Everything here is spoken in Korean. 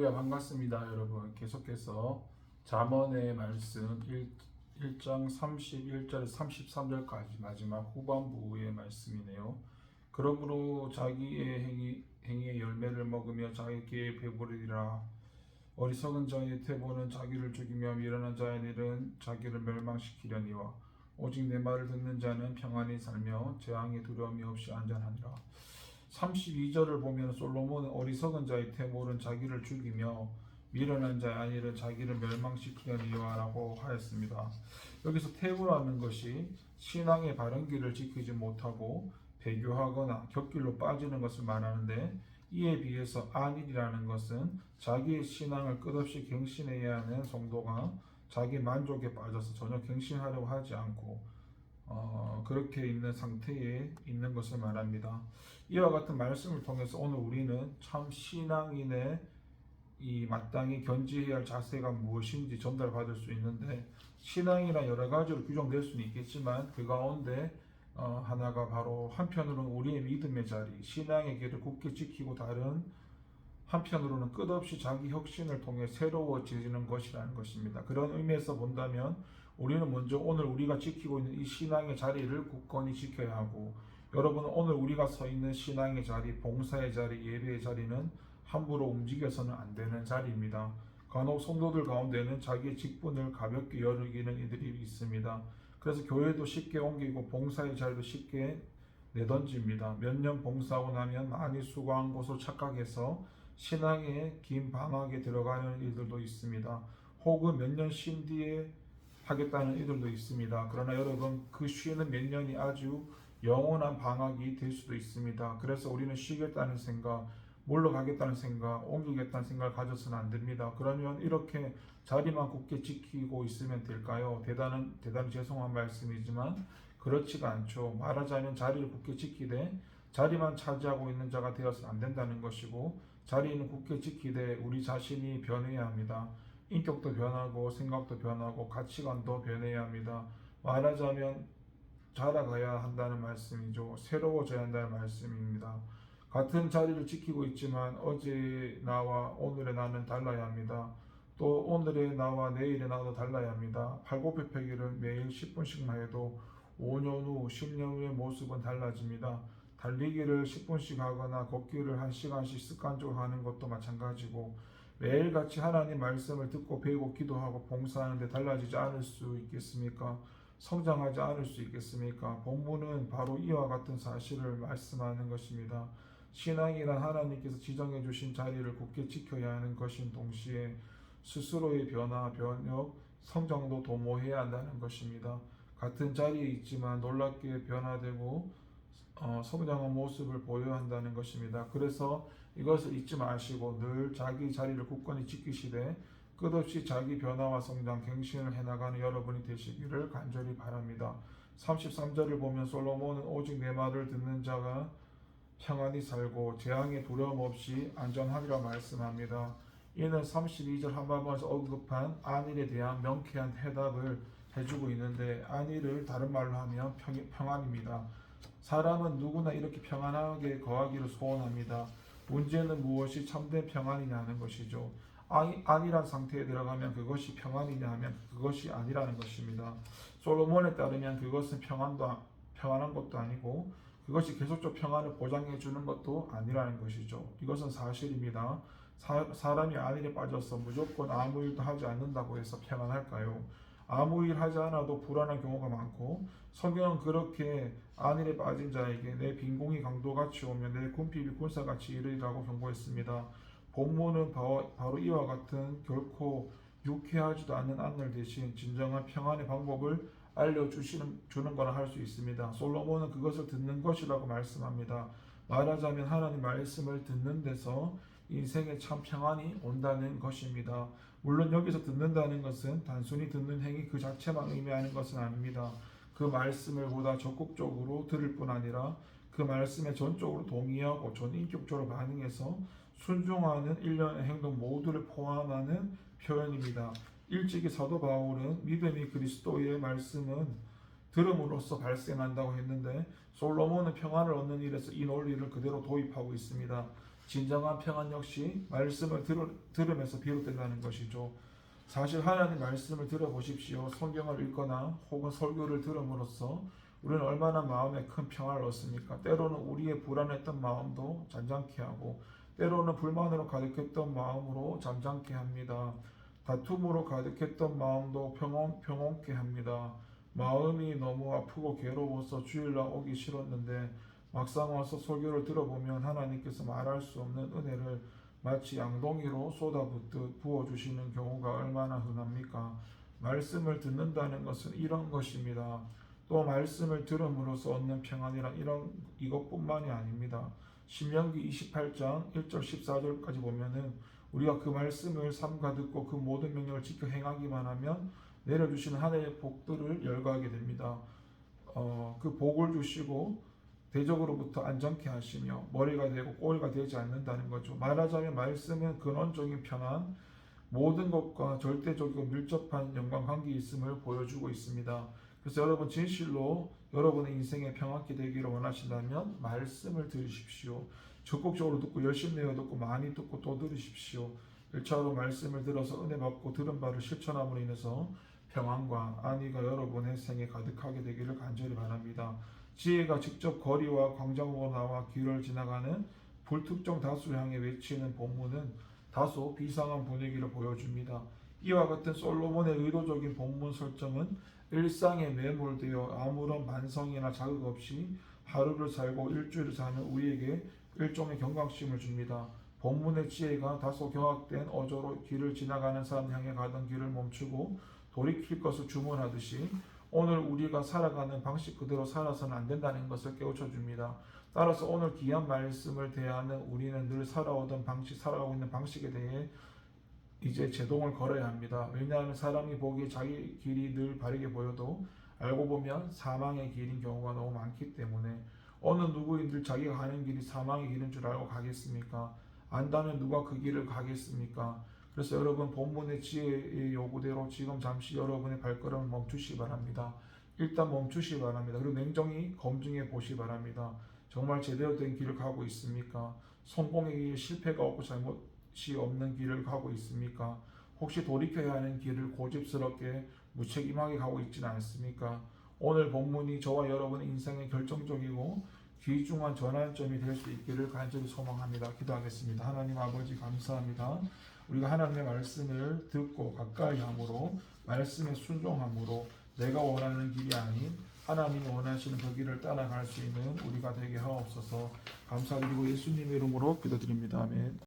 할렐루야, 반갑습니다. 여러분, 계속해서 잠언의 말씀 1장 31절에서 33절까지 마지막 후반부의 말씀이네요. 그러므로 자기의 행위의 열매를 먹으며 자기께 배부르리라. 어리석은 자의 태보는 자기를 죽이며 미련한 자의 일은 자기를 멸망시키려니와 오직 내 말을 듣는 자는 평안히 살며 재앙의 두려움이 없이 안전하니라. 32절을 보면 솔로몬은 어리석은 자의 태몰은 자기를 죽이며 미련한 자의 안일은 자기를 멸망시키려니와 라고 하였습니다. 여기서 태고라는 것이 신앙의 바른 길을 지키지 못하고 배교하거나 곁길로 빠지는 것을 말하는데, 이에 비해서 안일이라는 것은 자기의 신앙을 끝없이 갱신해야 하는 성도가 자기 만족에 빠져서 전혀 갱신하려고 하지 않고 그렇게 있는 상태에 있는 것을 말합니다. 이와 같은 말씀을 통해서 오늘 우리는 참 신앙인의 이 마땅히 견지해야 할 자세가 무엇인지 전달받을 수 있는데, 신앙이란 여러 가지로 규정될 수는 있겠지만 그 가운데 하나가 바로 한편으로는 우리의 믿음의 자리, 신앙의 길을 굳게 지키고, 다른 한편으로는 끝없이 자기 혁신을 통해 새로워지는 것이라는 것입니다. 그런 의미에서 본다면 우리는 먼저 오늘 우리가 지키고 있는 이 신앙의 자리를 굳건히 지켜야 하고, 여러분, 오늘 우리가 서 있는 신앙의 자리, 봉사의 자리, 예배의 자리는 함부로 움직여서는 안 되는 자리입니다. 간혹 성도들 가운데는 자기의 직분을 가볍게 여기는 이들이 있습니다. 그래서 교회도 쉽게 옮기고 봉사의 자리도 쉽게 내던집니다. 몇 년 봉사하고 나면 많이 수고한 것으로 착각해서 신앙의 긴 방학에 들어가는 이들도 있습니다. 혹은 몇 년 쉰 뒤에 하겠다는 이들도 있습니다. 그러나 여러분, 그 쉬는 몇 년이 아주 영원한 방학이 될 수도 있습니다. 그래서 우리는 쉬겠다는 생각, 물러가겠다는 생각, 옮기겠다는 생각을 가져서는 안 됩니다. 그러면 이렇게 자리만 굳게 지키고 있으면 될까요? 대단히 죄송한 말씀이지만 그렇지가 않죠. 말하자면 자리를 굳게 지키되 자리만 차지하고 있는 자가 되어서는 안 된다는 것이고, 자리는 굳게 지키되 우리 자신이 변해야 합니다. 인격도 변하고 생각도 변하고 가치관도 변해야 합니다. 말하자면 자라가야 한다는 말씀이죠. 새로워져야 한다는 말씀입니다. 같은 자리를 지키고 있지만 어제 나와 오늘의 나는 달라야 합니다. 또 오늘의 나와 내일의 나도 달라야 합니다. 팔굽혀펴기를 매일 10분씩만 해도 5년 후, 10년 후의 모습은 달라집니다. 달리기를 10분씩 하거나 걷기를 1시간씩 습관적으로 하는 것도 마찬가지고, 매일같이 하나님 말씀을 듣고 배우고 기도하고 봉사하는데 달라지지 않을 수 있겠습니까? 성장하지 않을 수 있겠습니까? 본문은 바로 이와 같은 사실을 말씀하는 것입니다. 신앙이란 하나님께서 지정해 주신 자리를 굳게 지켜야 하는 것인 동시에 스스로의 변화, 변혁, 성장도 도모해야 한다는 것입니다. 같은 자리에 있지만 놀랍게 변화되고 성장한 모습을 보여야 한다는 것입니다. 그래서 이것을 잊지 마시고 늘 자기 자리를 굳건히 지키시되 끝없이 자기 변화와 성장, 갱신을 해나가는 여러분이 되시기를 간절히 바랍니다. 33절을 보면 솔로몬은 오직 내 말을 듣는 자가 평안히 살고 재앙의 두려움 없이 안전하리라 말씀합니다. 이는 32절 하반부에서 언급한 안일에 대한 명쾌한 해답을 해주고 있는데, 안일을 다른 말로 하면 평안입니다. 사람은 누구나 이렇게 평안하게 거하기를 소원합니다. 문제는 무엇이 참된 평안이냐 하는 것이죠. 안일한 상태에 들어가면 그것이 평안이냐 하면 그것이 아니라는 것입니다. 솔로몬에 따르면 그것은 평안한 것도 아니고 그것이 계속적 평안을 보장해 주는 것도 아니라는 것이죠. 이것은 사실입니다. 사람이 안일에 빠져서 무조건 아무 일도 하지 않는다고 해서 평안할까요? 아무 일 하지 않아도 불안한 경우가 많고, 성경은 그렇게 안일에 빠진 자에게 내 빈공이 강도같이 오면 내 궁핍이 군사같이 이르리라고 경고했습니다. 본문은 바로 이와 같은 결코 유쾌하지도 않는 안일 대신 진정한 평안의 방법을 알려주는 거라 할 수 있습니다. 솔로몬은 그것을 듣는 것이라고 말씀합니다. 말하자면 하나님 말씀을 듣는 데서 인생에 참 평안이 온다는 것입니다. 물론 여기서 듣는다는 것은 단순히 듣는 행위 그 자체만 의미하는 것은 아닙니다. 그 말씀을 보다 적극적으로 들을 뿐 아니라 그 말씀에 전적으로 동의하고 전인격적으로 반응해서 순종하는 일련의 행동 모두를 포함하는 표현입니다. 일찍이 사도 바울은 믿음이 그리스도의 말씀은 들음으로써 발생한다고 했는데, 솔로몬은 평안을 얻는 일에서 이 논리를 그대로 도입하고 있습니다. 진정한 평안 역시 말씀을 들으면서 비롯된다는 것이죠. 사실 하나님 말씀을 들어보십시오. 성경을 읽거나 혹은 설교를 들음으로써 우리는 얼마나 마음에 큰 평화를 얻습니까? 때로는 우리의 불안했던 마음도 잠잠케 하고 때로는 불만으로 가득했던 마음으로 잠잠케 합니다. 다툼으로 가득했던 마음도 평온케 합니다. 마음이 너무 아프고 괴로워서 주일날 오기 싫었는데 막상 와서 설교를 들어보면 하나님께서 말할 수 없는 은혜를 마치 양동이로 쏟아붓듯 부어주시는 경우가 얼마나 흔합니까? 말씀을 듣는다는 것은 이런 것입니다. 또 말씀을 들음으로써 얻는 평안이란 이것뿐만이 아닙니다. 신명기 28장 1절 14절까지 보면은 우리가 그 말씀을 삼가 듣고 그 모든 명령을 지켜 행하기만 하면 내려주시는 하늘의 복들을 열거하게 됩니다. 그 복을 주시고 대적으로부터 안전케 하시며 머리가 되고 꼬리가 되지 않는다는 거죠. 말하자면 말씀은 근원적인 평안, 모든 것과 절대적이고 밀접한 연관관계에 있음을 보여주고 있습니다. 그래서 여러분 진실로 여러분의 인생에 평안케 되기를 원하신다면 말씀을 들으십시오. 적극적으로 듣고 열심히 내어 듣고 많이 듣고 또 들으십시오. 1차로 말씀을 들어서 은혜 받고 들은 바를 실천함으로 인해서 평안과 안위가 여러분의 생에 가득하게 되기를 간절히 바랍니다. 지혜가 직접 거리와 광장으로 나와 길을 지나가는 불특정 다수를 향해 외치는 본문은 다소 비상한 분위기를 보여줍니다. 이와 같은 솔로몬의 의도적인 본문 설정은 일상에 매몰되어 아무런 반성이나 자극 없이 하루를 살고 일주일을 사는 우리에게 일종의 경각심을 줍니다. 본문의 지혜가 다소 경악된 어조로 길을 지나가는 사람 향해 가던 길을 멈추고 돌이킬 것을 주문하듯이 오늘 우리가 살아가는 방식 그대로 살아서는 안 된다는 것을 깨우쳐 줍니다. 따라서 오늘 귀한 말씀을 대하는 우리는 늘 살아가고 있는 방식에 대해 이제 제동을 걸어야 합니다. 왜냐하면 사람이 보기에 자기 길이 늘 바르게 보여도 알고 보면 사망의 길인 경우가 너무 많기 때문에 어느 누구인들 자기가 가는 길이 사망의 길인 줄 알고 가겠습니까? 안다면 누가 그 길을 가겠습니까? 그래서 여러분 본문의 지혜의 요구대로 지금 잠시 여러분의 발걸음을 멈추시기 바랍니다. 일단 멈추시기 바랍니다. 그리고 냉정히 검증해 보시기 바랍니다. 정말 제대로 된 길을 가고 있습니까? 성공의 길, 실패가 없고 잘못이 없는 길을 가고 있습니까? 혹시 돌이켜야 하는 길을 고집스럽게 무책임하게 가고 있지는 않습니까? 오늘 본문이 저와 여러분의 인생의 결정적이고 귀중한 전환점이 될 수 있기를 간절히 소망합니다. 기도하겠습니다. 하나님 아버지 감사합니다. 우리가 하나님의 말씀을 듣고 가까이 함으로 말씀에 순종함으로 내가 원하는 길이 아닌 하나님이 원하시는 그 길을 따라갈 수 있는 우리가 되게 하옵소서. 감사드리고 예수님의 이름으로 기도드립니다. 아멘.